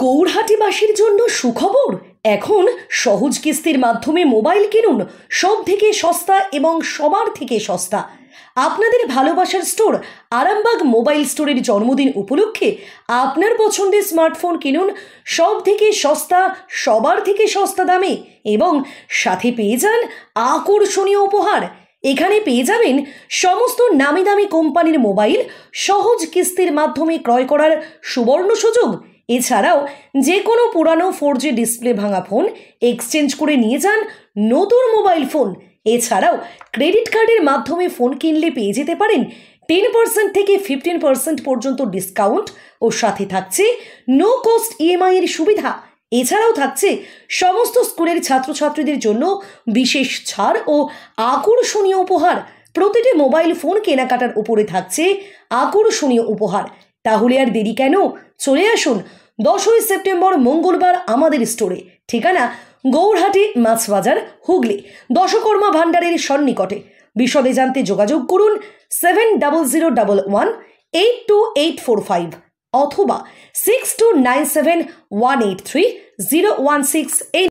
গৌরহাটিবাসীর জন্য সুখবর। এখন সহজ কিস্তির মাধ্যমে মোবাইল কিনুন, সব থেকে সস্তা এবং সবার থেকে সস্তা। আপনাদের ভালোবাসার স্টোর আরামবাগ মোবাইল স্টোরের জন্মদিন উপলক্ষে আপনার পছন্দের স্মার্টফোন কিনুন সব থেকে সস্তা, সবার থেকে সস্তা দামে এবং সাথে পেয়ে যান আকর্ষণীয় উপহার। এখানে পেয়ে যাবেন সমস্ত নামি দামি কোম্পানির মোবাইল সহজ কিস্তির মাধ্যমে ক্রয় করার সুবর্ণ সুযোগ। এছাড়াও যে কোনো পুরানো 4G ডিসপ্লে ভাঙা ফোন এক্সচেঞ্জ করে নিয়ে যান নতুন মোবাইল ফোন। এছাড়াও ক্রেডিট কার্ডের মাধ্যমে ফোন কিনলে পেয়ে যেতে পারেন 10% থেকে 15% পর্যন্ত ডিসকাউন্ট ও সাথে থাকছে নো কস্ট EMI এর সুবিধা। এছাড়াও থাকছে সমস্ত স্কুলের ছাত্রছাত্রীদের জন্য বিশেষ ছাড় ও আকর্ষণীয় উপহার। প্রতিটি মোবাইল ফোন কেনাকাটার উপরে থাকছে আকর্ষণীয় উপহার। তাহলে আর দেরি কেন, চলে আসুন 10ই সেপ্টেম্বর মঙ্গলবার আমাদের স্টোরে। ঠিকানা গৌরহাটি মাছবাজার, হুগলি, দশকর্মা ভান্ডারের সন্নিকটে। বিশদে জানতে যোগাযোগ করুন 7001182845 অথবা 6297183016।